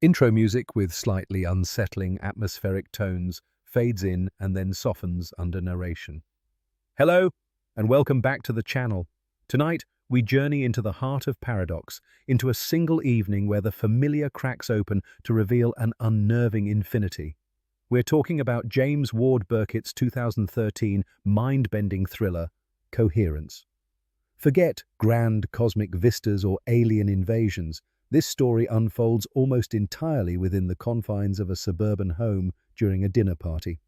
Intro music with slightly unsettling atmospheric tones fades in and then softens under narration. Hello, and welcome back to the channel. Tonight, we journey into the heart of paradox, into a single evening where the familiar cracks open to reveal an unnerving infinity. We're talking about James Ward Burkitt's 2013 mind-bending thriller, Coherence. Forget grand cosmic vistas or alien invasions. This story unfolds almost entirely within the confines of a suburban home during a dinner party.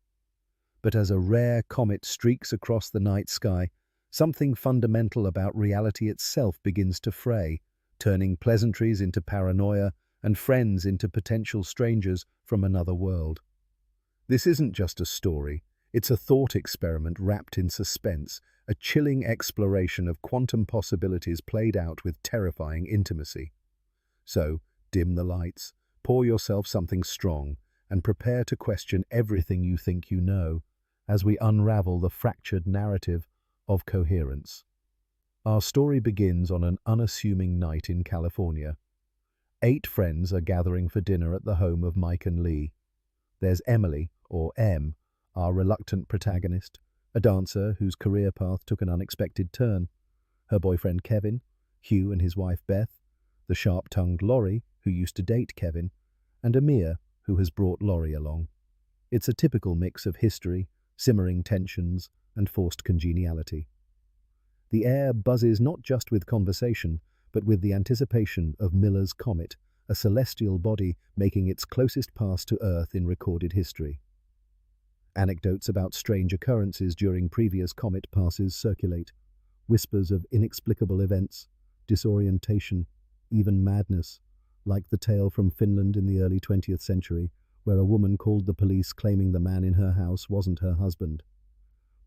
But as a rare comet streaks across the night sky, something fundamental about reality itself begins to fray, turning pleasantries into paranoia and friends into potential strangers from another world. This isn't just a story, it's a thought experiment wrapped in suspense, a chilling exploration of quantum possibilities played out with terrifying intimacy. So, dim the lights, pour yourself something strong, and prepare to question everything you think you know as we unravel the fractured narrative of Coherence. Our story begins on an unassuming night in California. 8 friends are gathering for dinner at the home of Mike and Lee. There's Emily, or M, our reluctant protagonist, a dancer whose career path took an unexpected turn, her boyfriend Kevin, Hugh and his wife Beth, the sharp-tongued Laurie, who used to date Kevin, and Amir, who has brought Laurie along. It's a typical mix of history, simmering tensions, and forced congeniality. The air buzzes not just with conversation, but with the anticipation of Miller's comet, a celestial body making its closest pass to Earth in recorded history. Anecdotes about strange occurrences during previous comet passes circulate, whispers of inexplicable events, disorientation, even madness, like the tale from Finland in the early 20th century, where a woman called the police claiming the man in her house wasn't her husband.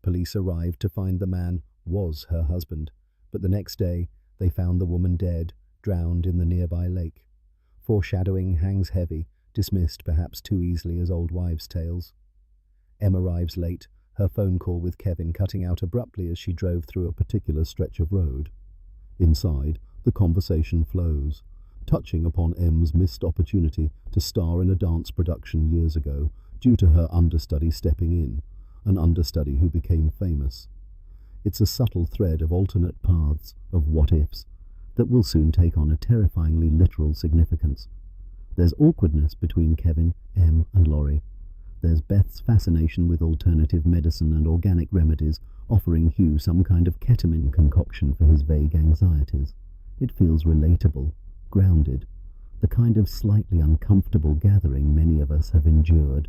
Police arrived to find the man was her husband, but the next day they found the woman dead, drowned in the nearby lake. Foreshadowing hangs heavy, dismissed perhaps too easily as old wives' tales. Em arrives late, her phone call with Kevin cutting out abruptly as she drove through a particular stretch of road. Inside, the conversation flows, touching upon Em's missed opportunity to star in a dance production years ago due to her understudy stepping in, an understudy who became famous. It's a subtle thread of alternate paths, of what-ifs, that will soon take on a terrifyingly literal significance. There's awkwardness between Kevin, Em, and Laurie. There's Beth's fascination with alternative medicine and organic remedies, offering Hugh some kind of ketamine concoction for his vague anxieties. It feels relatable, grounded, the kind of slightly uncomfortable gathering many of us have endured.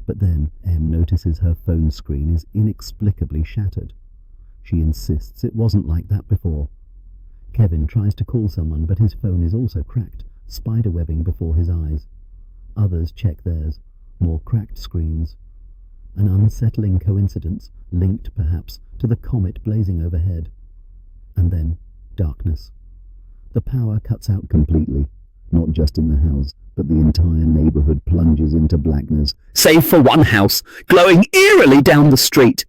But then Em notices her phone screen is inexplicably shattered. She insists it wasn't like that before. Kevin tries to call someone, but his phone is also cracked, spiderwebbing before his eyes. Others check theirs, more cracked screens. An unsettling coincidence, linked perhaps to the comet blazing overhead. And then darkness. The power cuts out completely, not just in the house, but the entire neighborhood plunges into blackness, save for one house, glowing eerily down the street.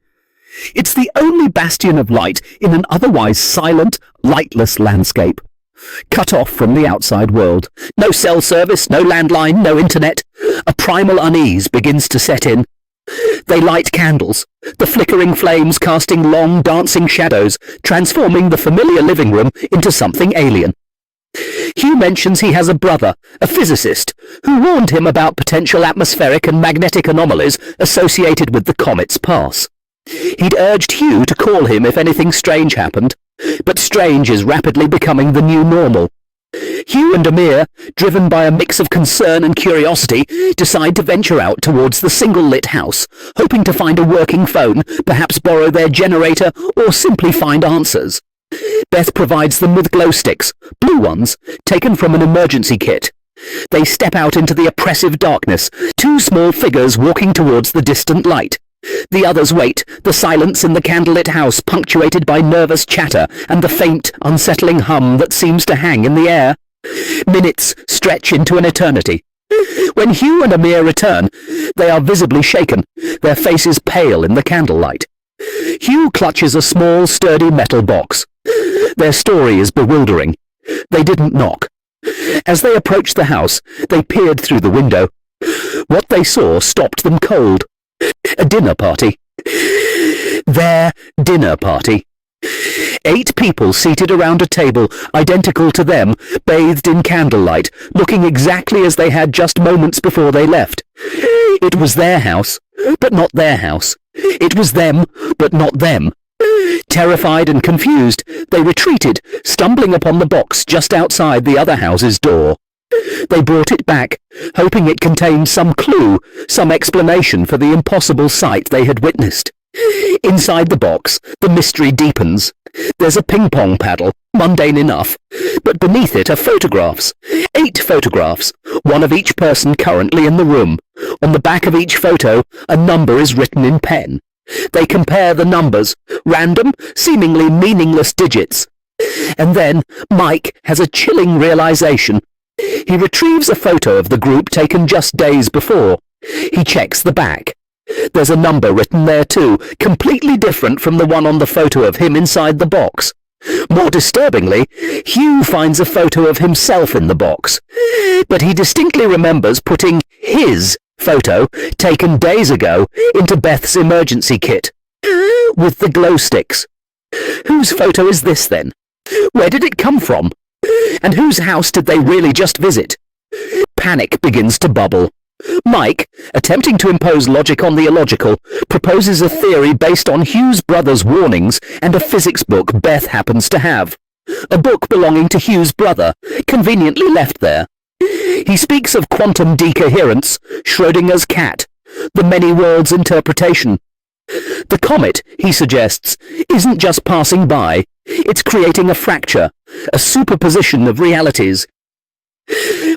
It's the only bastion of light in an otherwise silent, lightless landscape. Cut off from the outside world. No cell service, no landline, no internet. A primal unease begins to set in. They light candles, the flickering flames casting long, dancing shadows, transforming the familiar living room into something alien. Hugh mentions he has a brother, a physicist, who warned him about potential atmospheric and magnetic anomalies associated with the comet's pass. He'd urged Hugh to call him if anything strange happened, but strange is rapidly becoming the new normal. Hugh and Amir, driven by a mix of concern and curiosity, decide to venture out towards the single-lit house, hoping to find a working phone, perhaps borrow their generator, or simply find answers. Beth provides them with glow sticks, blue ones, taken from an emergency kit. They step out into the oppressive darkness, 2 small figures walking towards the distant light. The others wait, the silence in the candlelit house punctuated by nervous chatter and the faint, unsettling hum that seems to hang in the air. Minutes stretch into an eternity. When Hugh and Amir return, they are visibly shaken, their faces pale in the candlelight. Hugh clutches a small, sturdy metal box. Their story is bewildering. They didn't knock. As they approached the house, they peered through the window. What they saw stopped them cold. A dinner party. Their dinner party. 8 people seated around a table identical to them, bathed in candlelight, looking exactly as they had just moments before they left. It was their house, but not their house. It was them, but not them. Terrified and confused, they retreated, stumbling upon the box just outside the other house's door. They brought it back, hoping it contained some clue, some explanation for the impossible sight they had witnessed. Inside the box, the mystery deepens. There's a ping-pong paddle, mundane enough, but beneath it are photographs. 8 photographs, one of each person currently in the room. On the back of each photo, a number is written in pen. They compare the numbers, random, seemingly meaningless digits. And then Mike has a chilling realization. He retrieves a photo of the group taken just days before. He checks the back. There's a number written there too, completely different from the one on the photo of him inside the box. More disturbingly, Hugh finds a photo of himself in the box, but he distinctly remembers putting his photo, taken days ago, into Beth's emergency kit, with the glow sticks. Whose photo is this then? Where did it come from? And whose house did they really just visit? Panic begins to bubble. Mike, attempting to impose logic on the illogical, proposes a theory based on Hugh's brother's warnings and a physics book Beth happens to have. A book belonging to Hugh's brother, conveniently left there. He speaks of quantum decoherence, Schrödinger's cat, the many worlds interpretation. The comet, he suggests, isn't just passing by, it's creating a fracture, a superposition of realities.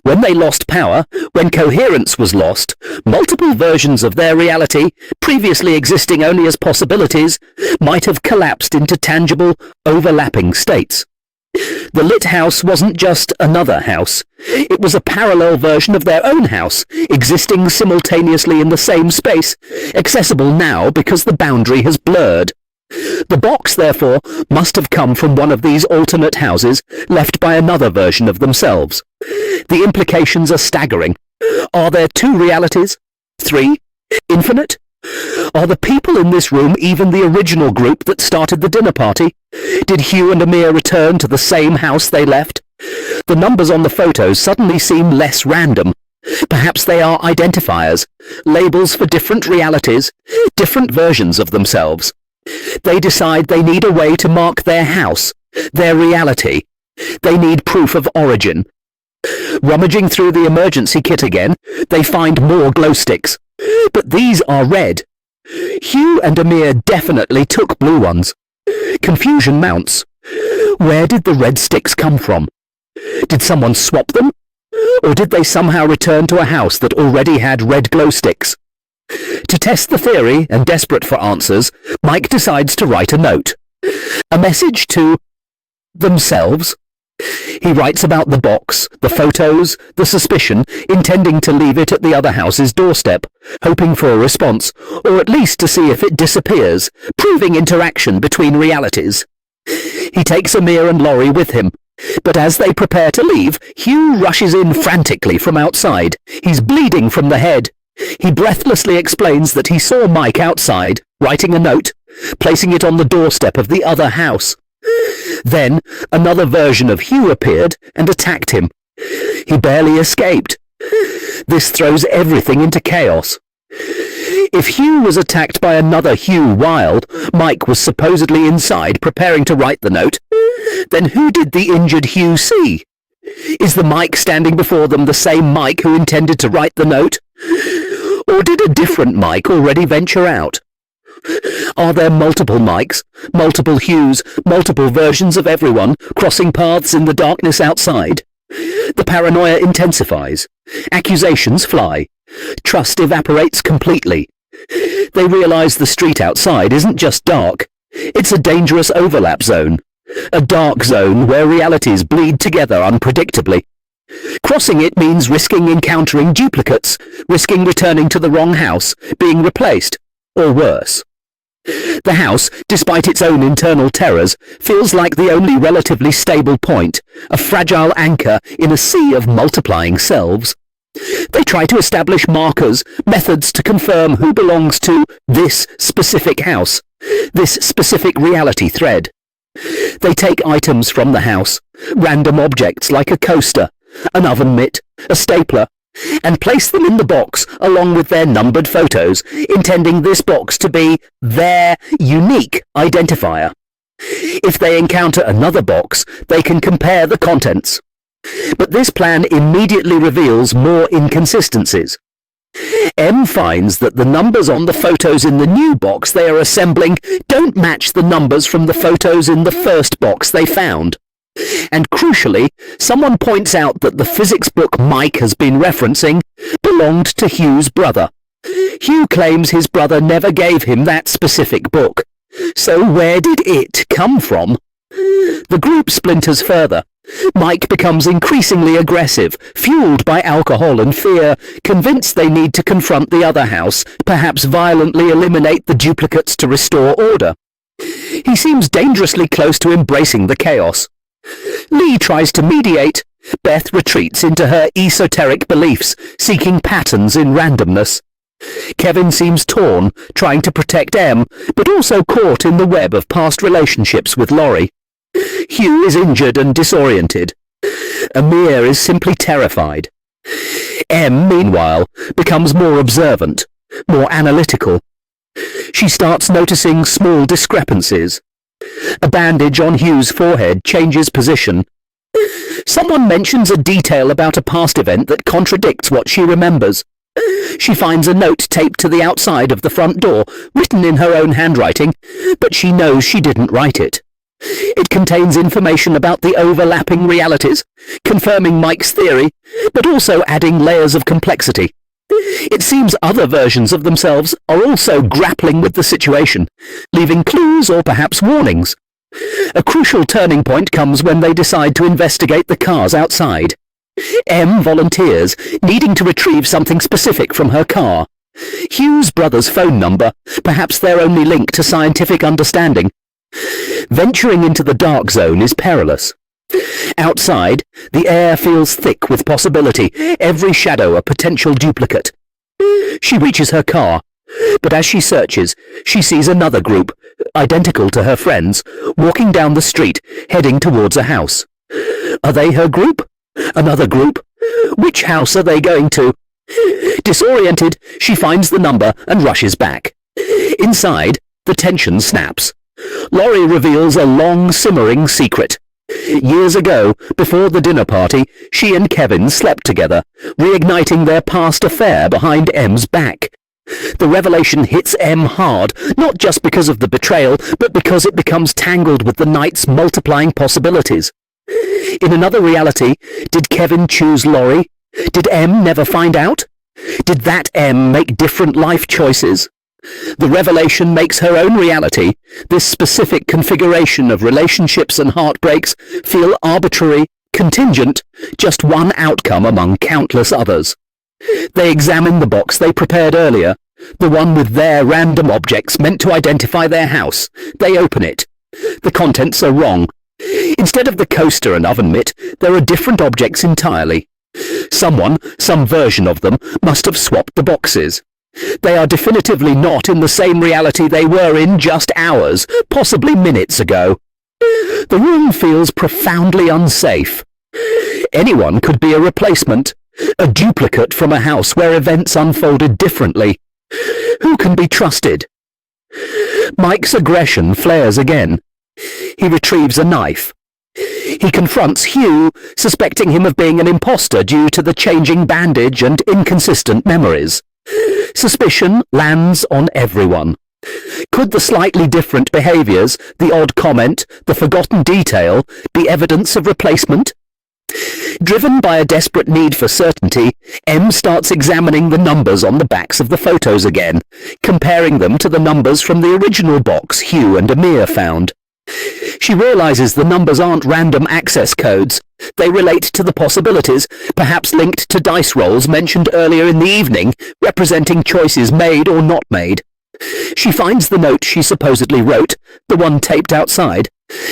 When they lost power, when coherence was lost, multiple versions of their reality, previously existing only as possibilities, might have collapsed into tangible, overlapping states. The lit house wasn't just another house. It was a parallel version of their own house, existing simultaneously in the same space, accessible now because the boundary has blurred. The box, therefore, must have come from one of these alternate houses, left by another version of themselves. The implications are staggering. Are there 2 realities? 3? Infinite? Are the people in this room even the original group that started the dinner party? Did Hugh and Amir return to the same house they left? The numbers on the photos suddenly seem less random. Perhaps they are identifiers, labels for different realities, different versions of themselves. They decide they need a way to mark their house, their reality. They need proof of origin. Rummaging through the emergency kit again, they find more glow sticks. But these are red. Hugh and Amir definitely took blue ones. Confusion mounts. Where did the red sticks come from? Did someone swap them? Or did they somehow return to a house that already had red glow sticks? To test the theory, and desperate for answers, Mike decides to write a note. A message to themselves. He writes about the box, the photos, the suspicion, intending to leave it at the other house's doorstep, hoping for a response, or at least to see if it disappears, proving interaction between realities. He takes Amir and Laurie with him, but as they prepare to leave, Hugh rushes in frantically from outside. He's bleeding from the head. He breathlessly explains that he saw Mike outside, writing a note, placing it on the doorstep of the other house. Then another version of Hugh appeared and attacked him. He barely escaped. This throws everything into chaos. If Hugh was attacked by another Hugh Wilde, Mike was supposedly inside preparing to write the note, then who did the injured Hugh see? Is the Mike standing before them the same Mike who intended to write the note? Or did a different Mike already venture out? Are there multiple Mikes, multiple Hughs, multiple versions of everyone crossing paths in the darkness outside? The paranoia intensifies. Accusations fly. Trust evaporates completely. They realize the street outside isn't just dark. It's a dangerous overlap zone. A dark zone where realities bleed together unpredictably. Crossing it means risking encountering duplicates, risking returning to the wrong house, being replaced, or worse. The house, despite its own internal terrors, feels like the only relatively stable point, a fragile anchor in a sea of multiplying selves. They try to establish markers, methods to confirm who belongs to this specific house, this specific reality thread. They take items from the house, random objects like a coaster, an oven mitt, a stapler, and place them in the box along with their numbered photos, intending this box to be their unique identifier. If they encounter another box, they can compare the contents. But this plan immediately reveals more inconsistencies. M finds that the numbers on the photos in the new box they are assembling don't match the numbers from the photos in the first box they found. And crucially, someone points out that the physics book Mike has been referencing belonged to Hugh's brother. Hugh claims his brother never gave him that specific book. So where did it come from? The group splinters further. Mike becomes increasingly aggressive, fueled by alcohol and fear, convinced they need to confront the other house, perhaps violently eliminate the duplicates to restore order. He seems dangerously close to embracing the chaos. Lee tries to mediate. Beth retreats into her esoteric beliefs, seeking patterns in randomness. Kevin seems torn, trying to protect Em, but also caught in the web of past relationships with Laurie. Hugh is injured and disoriented. Amir is simply terrified. Em, meanwhile, becomes more observant, more analytical. She starts noticing small discrepancies. A bandage on Hugh's forehead changes position. Someone mentions a detail about a past event that contradicts what she remembers. She finds a note taped to the outside of the front door, written in her own handwriting, but she knows she didn't write it. It contains information about the overlapping realities, confirming Mike's theory, but also adding layers of complexity. It seems other versions of themselves are also grappling with the situation, leaving clues or perhaps warnings. A crucial turning point comes when they decide to investigate the cars outside. Em volunteers, needing to retrieve something specific from her car. Hugh's brother's phone number, perhaps their only link to scientific understanding. Venturing into the dark zone is perilous. Outside, the air feels thick with possibility, every shadow a potential duplicate. She reaches her car, but as she searches, she sees another group, identical to her friends, walking down the street, heading towards a house. Are they her group? Another group? Which house are they going to? Disoriented, she finds the number and rushes back. Inside, the tension snaps. Laurie reveals a long, simmering secret. Years ago, before the dinner party, she and Kevin slept together, reigniting their past affair behind Em's back. The revelation hits Em hard, not just because of the betrayal, but because it becomes tangled with the night's multiplying possibilities. In another reality, did Kevin choose Laurie? Did Em never find out? Did that Em make different life choices? The revelation makes her own reality, this specific configuration of relationships and heartbreaks, feel arbitrary, contingent, just one outcome among countless others. They examine the box they prepared earlier, the one with their random objects meant to identify their house. They open it. The contents are wrong. Instead of the coaster and oven mitt, there are different objects entirely. Someone, some version of them, must have swapped the boxes. They are definitively not in the same reality they were in just hours, possibly minutes ago. The room feels profoundly unsafe. Anyone could be a replacement, a duplicate from a house where events unfolded differently. Who can be trusted? Mike's aggression flares again. He retrieves a knife. He confronts Hugh, suspecting him of being an imposter due to the changing bandage and inconsistent memories. Suspicion lands on everyone. Could the slightly different behaviours, the odd comment, the forgotten detail, be evidence of replacement? Driven by a desperate need for certainty, Em starts examining the numbers on the backs of the photos again, comparing them to the numbers from the original box Hugh and Amir found. She realizes the numbers aren't random access codes. They relate to the possibilities, perhaps linked to dice rolls mentioned earlier in the evening, representing choices made or not made. She finds the note she supposedly wrote, the one taped outside,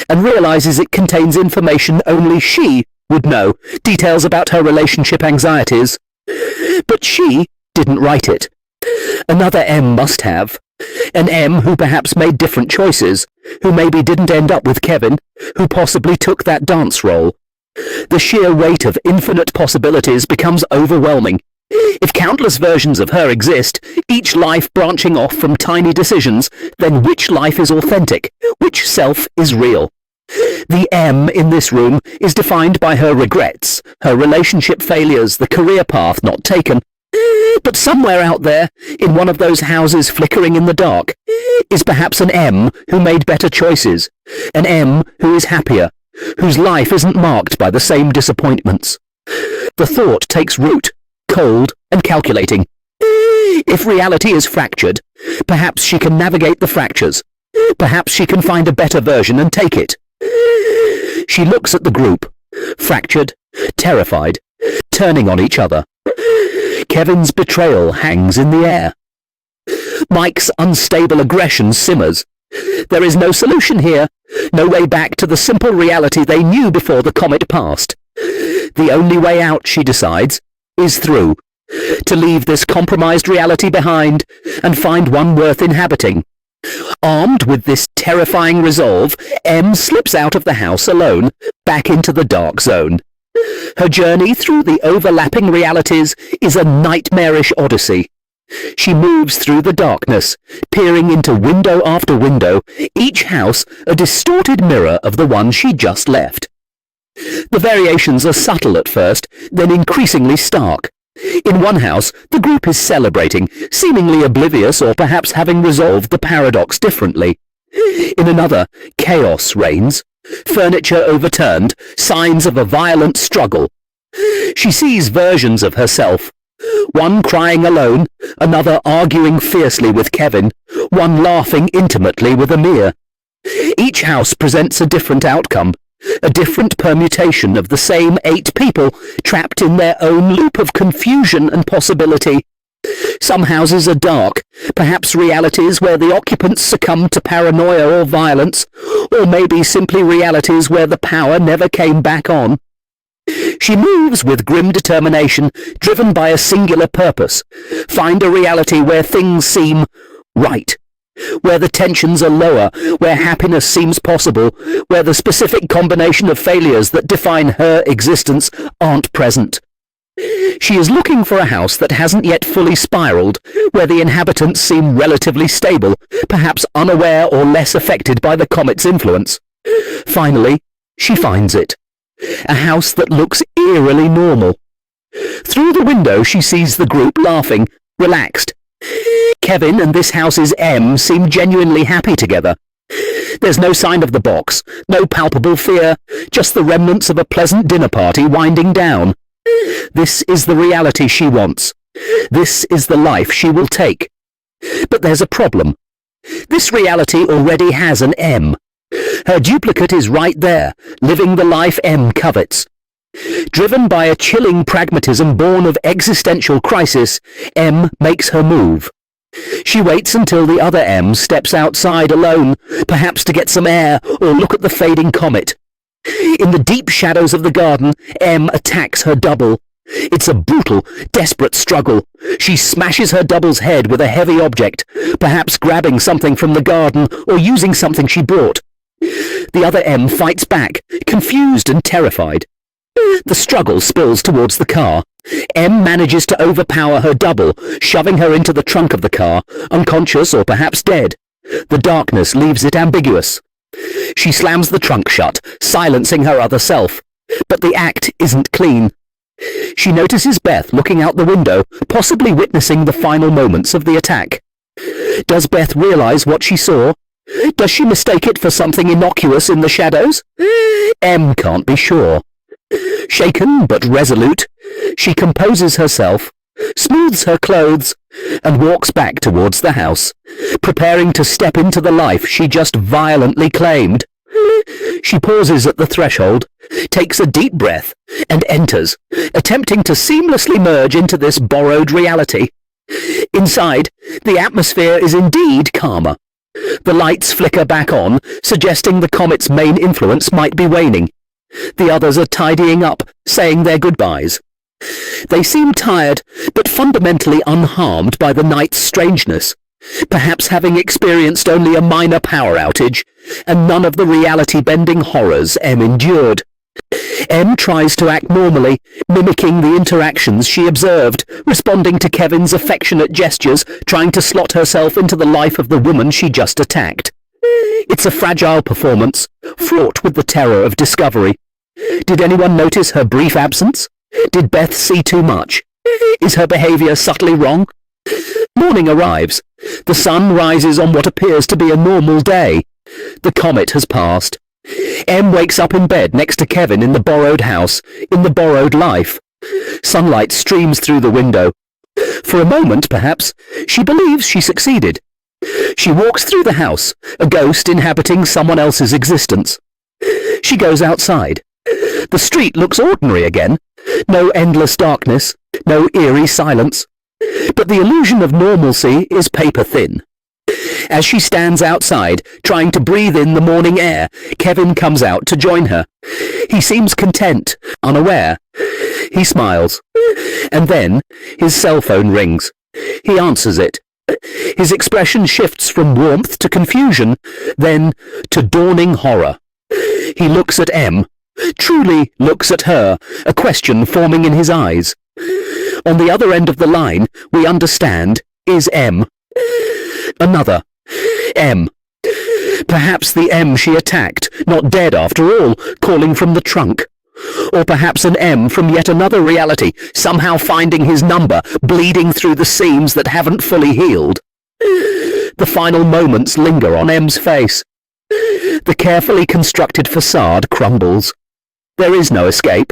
and realizes it contains information only she would know, details about her relationship anxieties. But she didn't write it. Another M must have. An M who perhaps made different choices, who maybe didn't end up with Kevin, who possibly took that dance role. The sheer weight of infinite possibilities becomes overwhelming. If countless versions of her exist, each life branching off from tiny decisions, then which life is authentic? Which self is real? The M in this room is defined by her regrets, her relationship failures, the career path not taken. But somewhere out there, in one of those houses flickering in the dark, is perhaps an M who made better choices, an M who is happier, whose life isn't marked by the same disappointments. The thought takes root, cold and calculating. If reality is fractured, perhaps she can navigate the fractures. Perhaps she can find a better version and take it. She looks at the group, fractured, terrified, turning on each other. Kevin's betrayal hangs in the air. Mike's unstable aggression simmers. There is no solution here, no way back to the simple reality they knew before the comet passed. The only way out, she decides, is through, to leave this compromised reality behind and find one worth inhabiting. Armed with this terrifying resolve, M slips out of the house alone, back into the dark zone. Her journey through the overlapping realities is a nightmarish odyssey. She moves through the darkness, peering into window after window, each house a distorted mirror of the one she just left. The variations are subtle at first, then increasingly stark. In one house, the group is celebrating, seemingly oblivious or perhaps having resolved the paradox differently. In another, chaos reigns. Furniture overturned, signs of a violent struggle. She sees versions of herself. One crying alone, another arguing fiercely with Kevin, one laughing intimately with Amir. Each house presents a different outcome, a different permutation of the same 8 people trapped in their own loop of confusion and possibility. Some houses are dark, perhaps realities where the occupants succumb to paranoia or violence, or maybe simply realities where the power never came back on. She moves with grim determination, driven by a singular purpose. Find a reality where things seem right, where the tensions are lower, where happiness seems possible, where the specific combination of failures that define her existence aren't present. She is looking for a house that hasn't yet fully spiraled, where the inhabitants seem relatively stable, perhaps unaware or less affected by the comet's influence. Finally, she finds it. A house that looks eerily normal. Through the window she sees the group laughing, relaxed. Kevin and this house's M seem genuinely happy together. There's no sign of the box, no palpable fear, just the remnants of a pleasant dinner party winding down. This is the reality she wants. This is the life she will take. But there's a problem. This reality already has an M. Her duplicate is right there, living the life M covets. Driven by a chilling pragmatism born of existential crisis, M makes her move. She waits until the other M steps outside alone, perhaps to get some air or look at the fading comet. In the deep shadows of the garden, M attacks her double. It's a brutal, desperate struggle. She smashes her double's head with a heavy object, perhaps grabbing something from the garden or using something she brought. The other M fights back, confused and terrified. The struggle spills towards the car. M manages to overpower her double, shoving her into the trunk of the car, unconscious or perhaps dead. The darkness leaves it ambiguous. She slams the trunk shut, silencing her other self. But the act isn't clean. She notices Beth looking out the window, possibly witnessing the final moments of the attack. Does Beth realize what she saw? Does she mistake it for something innocuous in the shadows? M can't be sure. Shaken but resolute, she composes herself, smooths her clothes, and walks back towards the house, preparing to step into the life she just violently claimed. She pauses at the threshold, takes a deep breath, and enters, attempting to seamlessly merge into this borrowed reality. Inside, the atmosphere is indeed calmer. The lights flicker back on, suggesting the comet's main influence might be waning. The others are tidying up, saying their goodbyes. They seem tired, but fundamentally unharmed by the night's strangeness, perhaps having experienced only a minor power outage, and none of the reality-bending horrors Em endured. Em tries to act normally, mimicking the interactions she observed, responding to Kevin's affectionate gestures, trying to slot herself into the life of the woman she just attacked. It's a fragile performance, fraught with the terror of discovery. Did anyone notice her brief absence? Did Beth see too much? Is her behaviour subtly wrong? Morning arrives. The sun rises on what appears to be a normal day. The comet has passed. Em wakes up in bed next to Kevin in the borrowed house, in the borrowed life. Sunlight streams through the window. For a moment, perhaps, she believes she succeeded. She walks through the house, a ghost inhabiting someone else's existence. She goes outside. The street looks ordinary again. No endless darkness, no eerie silence. But the illusion of normalcy is paper-thin. As she stands outside, trying to breathe in the morning air, Kevin comes out to join her. He seems content, unaware. He smiles. And then his cell phone rings. He answers it. His expression shifts from warmth to confusion, then to dawning horror. He looks at Em, truly looks at her, a question forming in his eyes. On the other end of the line, we understand, is Em. Another. Em. Perhaps the Em she attacked, not dead after all, calling from the trunk. Or perhaps an Em from yet another reality, somehow finding his number, bleeding through the seams that haven't fully healed. The final moments linger on Em's face. The carefully constructed facade crumbles. There is no escape.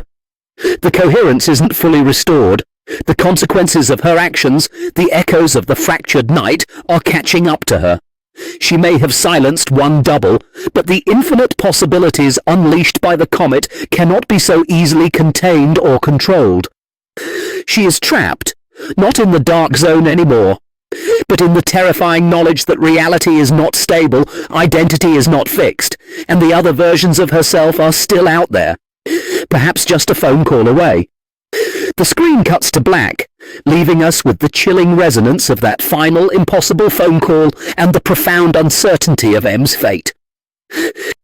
The coherence isn't fully restored. The consequences of her actions, the echoes of the fractured night, are catching up to her. She may have silenced one double, but the infinite possibilities unleashed by the comet cannot be so easily contained or controlled. She is trapped, not in the dark zone anymore, but in the terrifying knowledge that reality is not stable, identity is not fixed, and the other versions of herself are still out there, perhaps just a phone call away. The screen cuts to black, leaving us with the chilling resonance of that final impossible phone call and the profound uncertainty of Em's fate.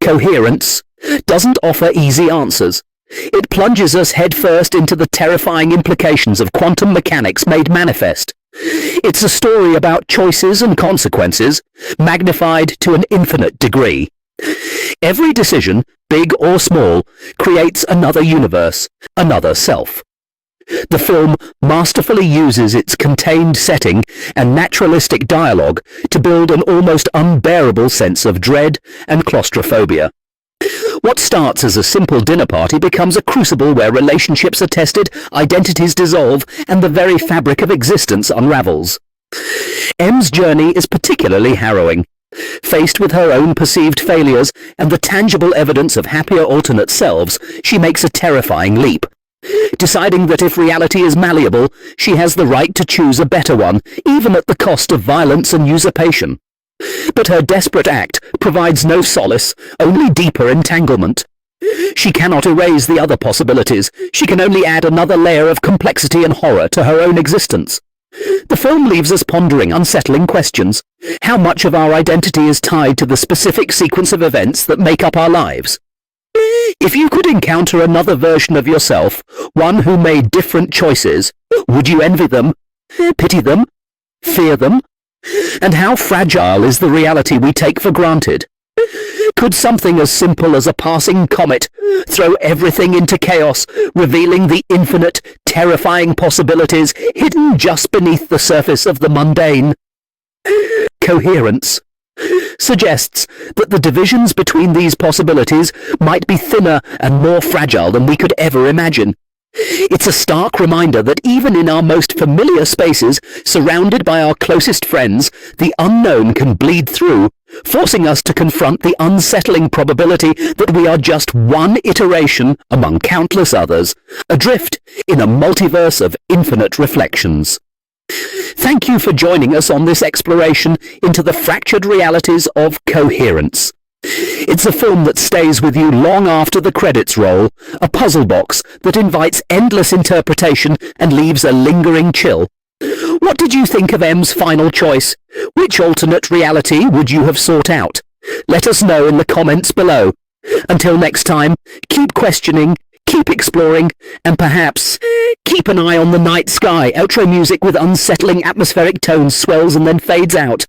Coherence doesn't offer easy answers. It plunges us headfirst into the terrifying implications of quantum mechanics made manifest. It's a story about choices and consequences, magnified to an infinite degree. Every decision, big or small, creates another universe, another self. The film masterfully uses its contained setting and naturalistic dialogue to build an almost unbearable sense of dread and claustrophobia. What starts as a simple dinner party becomes a crucible where relationships are tested, identities dissolve, and the very fabric of existence unravels. Em's journey is particularly harrowing. Faced with her own perceived failures and the tangible evidence of happier alternate selves, she makes a terrifying leap. Deciding that if reality is malleable, she has the right to choose a better one, even at the cost of violence and usurpation. But her desperate act provides no solace, only deeper entanglement. She cannot erase the other possibilities. She can only add another layer of complexity and horror to her own existence. The film leaves us pondering unsettling questions. How much of our identity is tied to the specific sequence of events that make up our lives? If you could encounter another version of yourself, one who made different choices, would you envy them, pity them, fear them? And how fragile is the reality we take for granted? Could something as simple as a passing comet throw everything into chaos, revealing the infinite, terrifying possibilities hidden just beneath the surface of the mundane? Coherence suggests that the divisions between these possibilities might be thinner and more fragile than we could ever imagine. It's a stark reminder that even in our most familiar spaces, surrounded by our closest friends, the unknown can bleed through, forcing us to confront the unsettling probability that we are just one iteration among countless others, adrift in a multiverse of infinite reflections. Thank you for joining us on this exploration into the fractured realities of Coherence. It's a film that stays with you long after the credits roll, a puzzle box that invites endless interpretation and leaves a lingering chill. What did you think of M's final choice? Which alternate reality would you have sought out? Let us know in the comments below. Until next time, keep questioning, keep exploring, and perhaps keep an eye on the night sky. Outro music with unsettling atmospheric tones swells and then fades out.